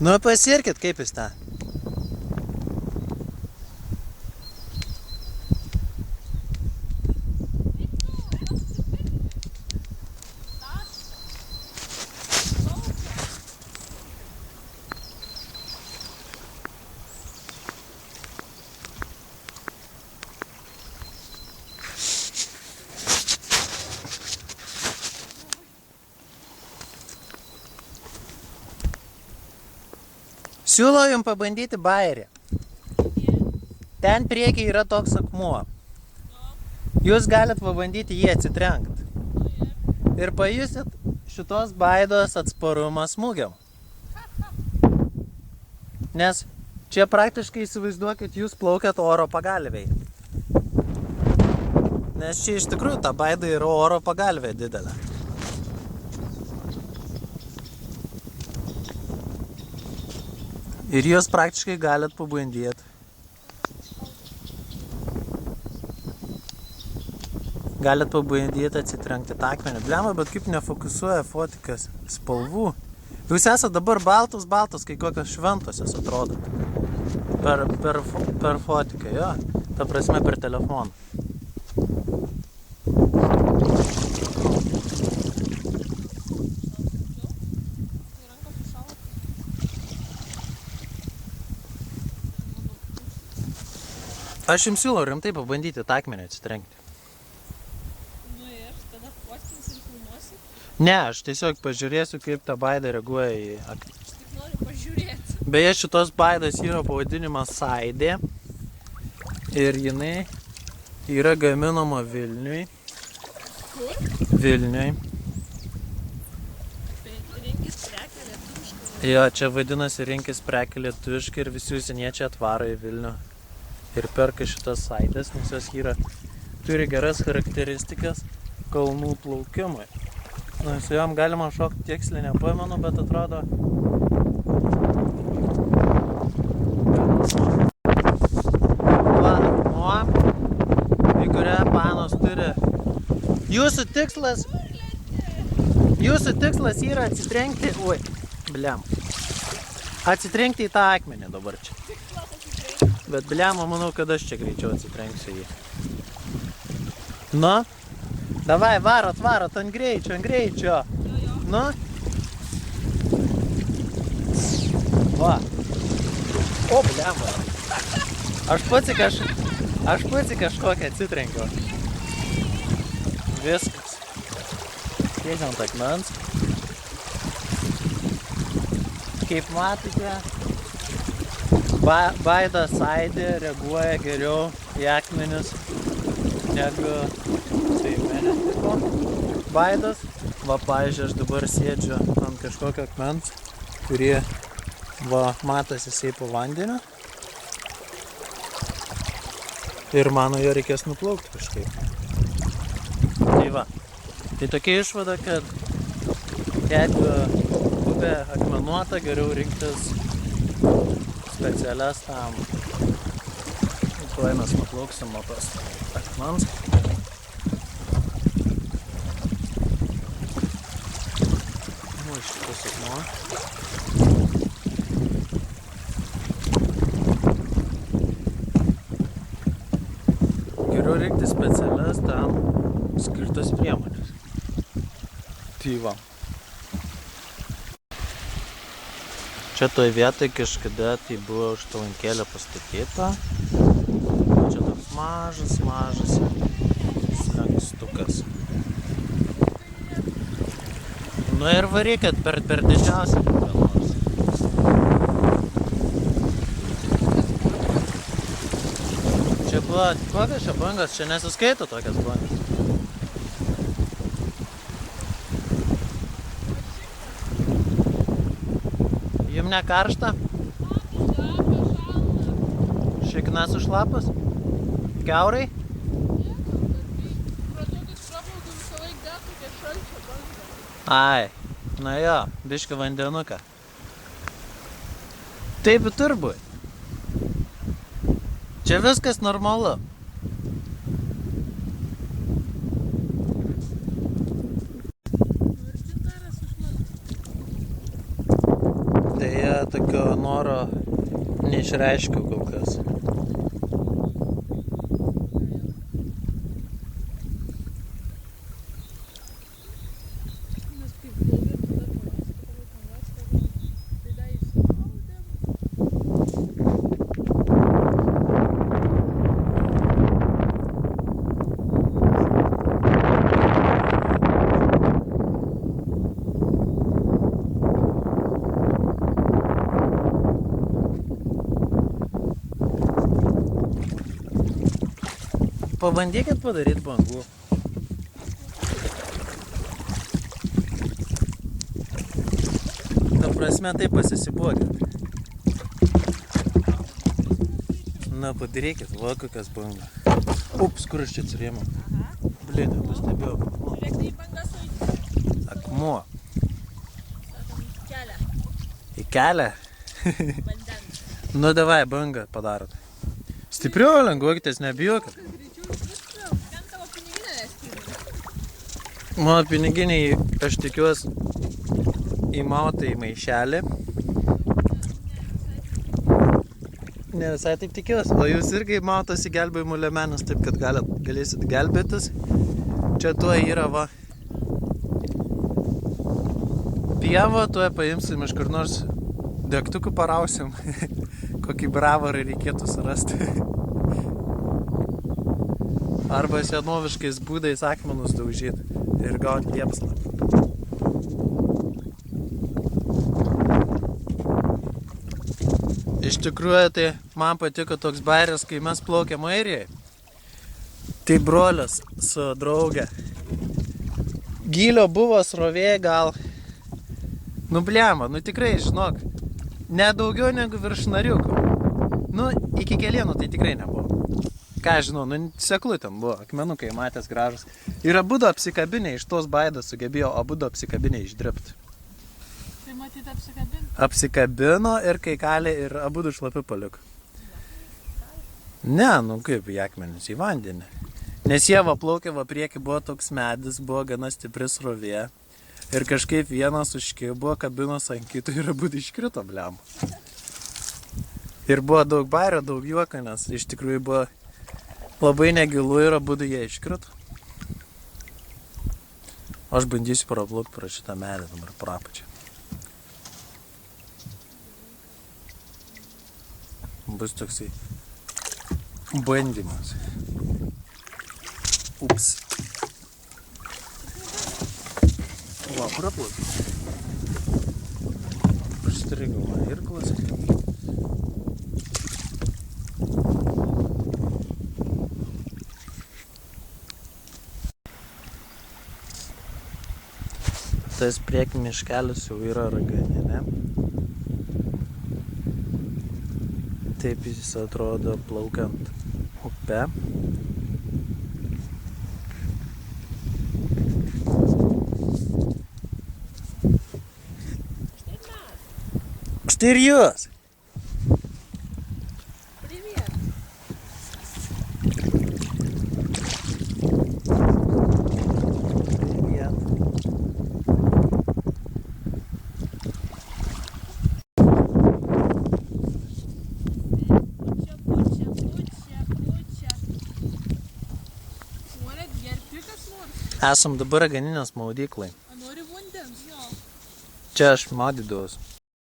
Nu, pasirkit, kaip jis tą. Siūlau jums pabandyti bairį. Ten priekyje yra toks akmuo. Jūs galit pabandyti jį atsitrenkti. Ir pajusit šitos baidos atsparumą smūgiam. Nes čia praktiškai įsivaizduokit, jūs plaukiat oro pagalvėj. Nes čia iš tikrųjų ta baida yra oro pagalvė didelė. Ir jūs praktiškai galit pabandyti. Galit pabandyti atsitrenkti tą akmenį. Blemba, bet kaip nefokusuoja fotikas spalvų. Jūs esate dabar baltus, kai kokios šventosios atrodo. Per fotiką, jo. Ta prasme, per telefoną. Aš jums siūlau rimtai pabandyti tą akmenį atsitrenkti. Nu ir tada fotkins ir filmuosi? Ne, aš tiesiog pažiūrėsiu, kaip ta baida reaguoja į akmenį. Aš tik noriu pažiūrėti. Beje, šitos baidos yra pavadinimas Saidė. Ir jinai yra gaminama Vilniui. Kur? Vilniui. Rinkis prekę lietuviškai. Jo, čia vadinasi rinkis prekę lietuviškai ir visi užsieniečiai atvaro į Vilnių. Ir perka šitas Saidės, nes jos turi geras charakteristikas kalnų plaukimui. Nu, su jom galima šokti tiksliai nepamenu, bet atrodo... Va, akmuo, į kurią panos turi. Jūsų tikslas yra atsitrenkti... Ui, blem. Atsitrenkti į tą akmenį dabar čia. Bet blema, manau, kad aš čia greičiau atsitrenksiu jį. Nu? Davai, varot ant greičio. Nu? Va. O, blema. Aš pats į kažkokią atsitrenkiau. Viskas. Sėdžiu ant akmens. Kaip matote, baida Saidė reaguoja geriau į akmenis negu tipo baidas. Va, pavyzdžiui, aš dabar sėdžiu ant kažkokio akmens, kurį va, matosi jisai po vandeniu. Ir mano jo reikės nuplaukti kažkaip. Tai va. Tai tokia išvada, kad jeigu upė akmenuota, geriau rinktis specialias tam. Tuoj mes nuplauksim nuo tos akmens. Nu, šitas akmuo. Geriau rinkti specialias tam skirtas priemonės. Tai va. Čia toj vietoj kažkada tai buvo užtvankėlė pastatyta. Čia toks mažas slenkstukas. Nu ir varykit per didžiausią kokią nors. Čia buvo, kokios čia bangos, čia nesiskaito tokias bangos. Jum ne karšta? Šiknas užlapas? Kiaurai? Ai, na jo, biškį vandenuką. Taip ir turbūt. Čia viskas normalu. Tai tokio noro neišreiškiau kol kas. Mes kaip plaukėm, tada tai dar įsimaudėm. Pabandykit padaryti bangų. Ta prasme, taip pasisibuokit. Na, padarykit, va kokias banga. Ups, kur aš čia atsirėmiau? Blin, nepastebėjau. Žiūrėk, tai banga su Akmuo. sakom, kelią, Į kelią? vandens. Nu, davai, bangą padarot. Stipriau, lengvuokitės, nebijokit. Greičiau viską, ten tavo piniginę neskyrė. Mano piniginiai, aš tikiuosi, įmauta į maišelį. Ne visai taip tikiuosi. O jūs irgi įmautas į gelbėjimų liemenis, taip kad galėsit gelbėtis. Čia tuo yra va. Pieva, tuo paimsim iš kur nors degtukų parausim. Kokį bravarą reikėtų surasti. Arba senoviškais būdais akmenus daužyti ir gauti liepsną. Iš tikrųjų, tai man patiko toks bairis, kai mes plaukėm Airijai. Tai brolis su drauge. Gylio buvo srovė gal. Nu bliamba, nu tikrai, žinok. Ne daugiau negu virš nariukų. Nu, iki kelienų tai tikrai nebuvo. Ką žinau, nu seklu ten buvo, akmenukai matęs gražus. Ir abudu apsikabinę iš tos baidos sugebėjo abudu apsikabinę išdirbti. Tai matyt apsikabinti. Apsikabino ir kai kalė ir abudu šlapi paliko. Ne, nu kaip į akmenis, į vandenį. Nes jie va plaukė, va prieki buvo toks medis, buvo gana stipri srovė. Ir kažkaip vienas užkibo, kabinos ant kito ir abudu iškrito, bliam. Ir buvo daug bairio, daug juoko, nes iš tikrųjų buvo labai negilu ir abudu jie iškrito. Aš bandysiu praplaukti pro šitą medį dabar prapačią. Bus toksai bandymas. Ups. Va, praplaukiu. Užstrigau man irklas. Tas prieki miškelis jau yra Raganinė. Taip jis atrodo plaukiant upe. Štai ir jūs! Привет. Привет. Nori gerti kas nors? Esam dabar Raganinės maudyklai. A nori vandens? Jo. Čia aš maudydavausi.